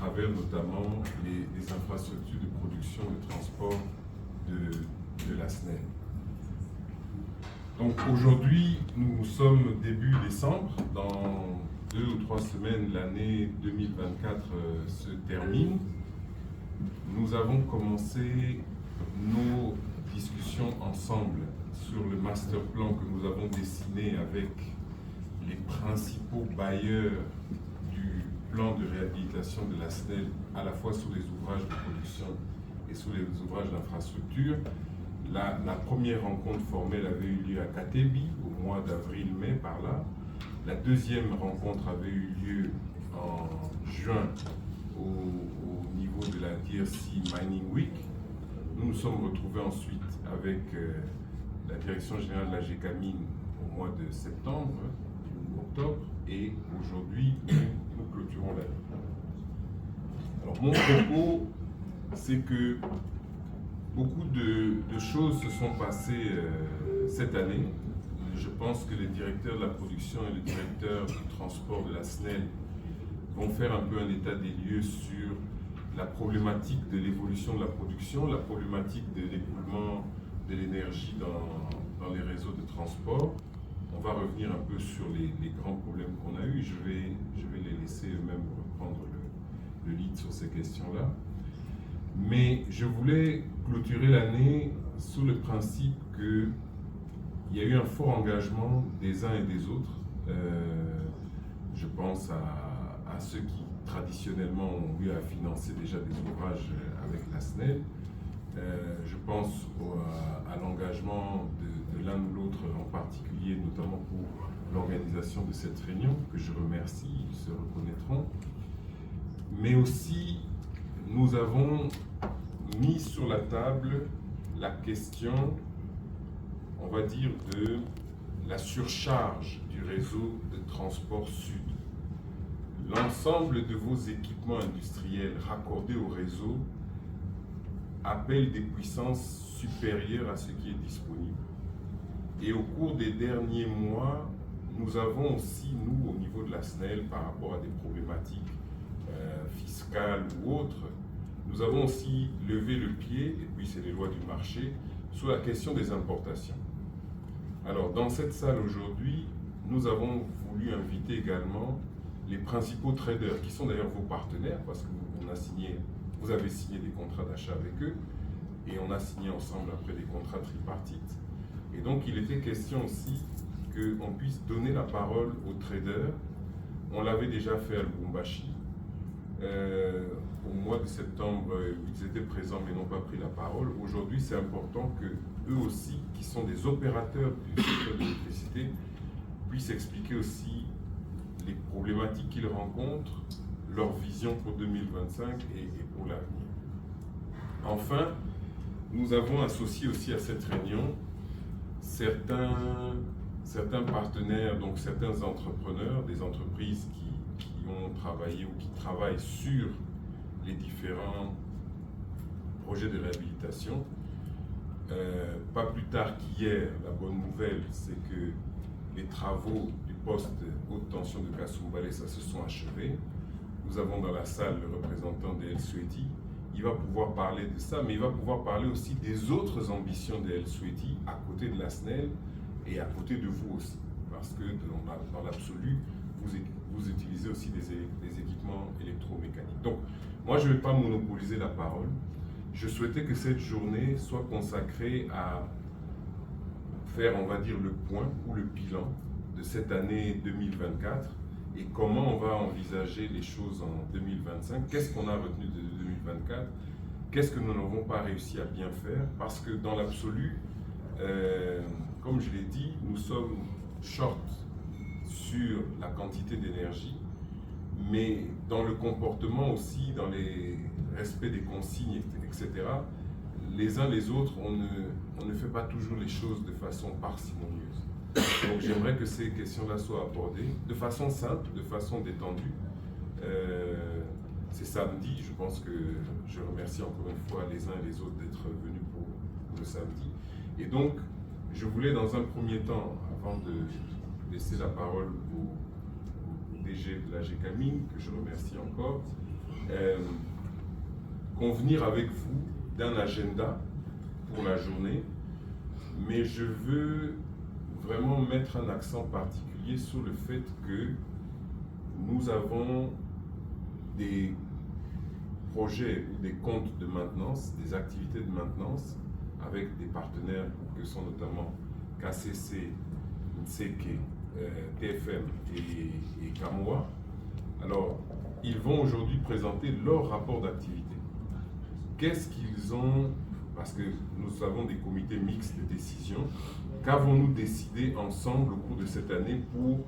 travers notamment les infrastructures de production et de transport de la SNEL. Donc aujourd'hui, nous sommes début décembre. Dans 2 ou 3 semaines, l'année 2024 se termine. Nous avons commencé nos discussions ensemble sur le master plan que nous avons dessiné avec les principaux bailleurs du plan de réhabilitation de la SNEL, à la fois sur les ouvrages de production et sur les ouvrages d'infrastructure. La première rencontre formelle avait eu lieu à Katebi au mois d'avril-mai par là. La deuxième rencontre avait eu lieu en juin au niveau de la DRC Mining Week. Nous nous sommes retrouvés ensuite avec la direction générale de la GECAMINE au mois de septembre, octobre, et aujourd'hui nous clôturons l'année. Alors mon propos, c'est que beaucoup de choses se sont passées cette année. Je pense que les directeurs de la production et le directeur du transport de la SNEL vont faire un peu un état des lieux sur la problématique de l'évolution de la production, la problématique de l'écoulement de l'énergie dans les réseaux de transport. On va revenir un peu sur les grands problèmes qu'on a eus. Je vais les laisser eux-mêmes reprendre le lead sur ces questions-là. Mais je voulais clôturer l'année sous le principe qu'il y a eu un fort engagement des uns et des autres. Je pense à ceux qui traditionnellement ont eu à financer déjà des ouvrages avec la SNEL. Je pense à l'engagement de l'un ou l'autre en particulier, notamment pour l'organisation de cette réunion, que je remercie, ils se reconnaîtront. Mais aussi, nous avons mis sur la table la question, on va dire, de la surcharge du réseau de transport sud. L'ensemble de vos équipements industriels raccordés au réseau appellent des puissances supérieures à ce qui est disponible. Et au cours des derniers mois, nous avons aussi, nous, au niveau de la SNEL, par rapport à des problématiques fiscales ou autres, nous avons aussi levé le pied, et puis c'est les lois du marché, sur la question des importations. Alors, dans cette salle aujourd'hui, nous avons voulu inviter également les principaux traders, qui sont d'ailleurs vos partenaires, parce que vous avez signé des contrats d'achat avec eux, et on a signé ensemble après des contrats tripartites. Et donc, il était question aussi qu'on puisse donner la parole aux traders. On l'avait déjà fait à Lubumbashi. Au mois de septembre, ils étaient présents mais n'ont pas pris la parole. Aujourd'hui, c'est important que eux aussi, qui sont des opérateurs du secteur de l'électricité, puissent expliquer aussi les problématiques qu'ils rencontrent, leur vision pour 2025 et pour l'avenir. Enfin, nous avons associé aussi à cette réunion certains partenaires, donc certains entrepreneurs, des entreprises qui ont travaillé ou qui travaillent sur les différents projets de réhabilitation. Pas plus tard qu'hier, la bonne nouvelle, c'est que les travaux du poste haute tension de Kasumbalé, ça se sont achevés. Nous avons dans la salle le représentant de El Sweti. Il va pouvoir parler de ça, mais il va pouvoir parler aussi des autres ambitions de El Sweti à côté de la SNEL et à côté de vous aussi. Parce que dans l'absolu, vous utilisez aussi des équipements électromécaniques. Donc, moi, je ne vais pas monopoliser la parole. Je souhaitais que cette journée soit consacrée à faire, on va dire, le point ou le bilan de cette année 2024 et comment on va envisager les choses en 2025. Qu'est-ce qu'on a retenu de 2024? Qu'est-ce que nous n'avons pas réussi à bien faire? Parce que dans l'absolu, comme je l'ai dit, nous sommes short sur la quantité d'énergie, mais dans le comportement aussi, dans les respects des consignes, etc., les uns les autres, on ne fait pas toujours les choses de façon parcimonieuse. Donc j'aimerais que ces questions-là soient abordées de façon simple, de façon détendue. C'est samedi, je pense que je remercie encore une fois les uns et les autres d'être venus pour le samedi. Et donc, je voulais dans un premier temps, avant de laisser la parole au DG de la GECAMINE, que je remercie encore, convenir avec vous d'un agenda pour la journée, mais je veux vraiment mettre un accent particulier sur le fait que nous avons des projets ou des comptes de maintenance, des activités de maintenance avec des partenaires que sont notamment KCC, Nseke, TFM et Kamoa. Alors, ils vont aujourd'hui présenter leur rapport d'activité. Qu'est-ce qu'ils ont, parce que nous avons des comités mixtes de décision, qu'avons-nous décidé ensemble au cours de cette année pour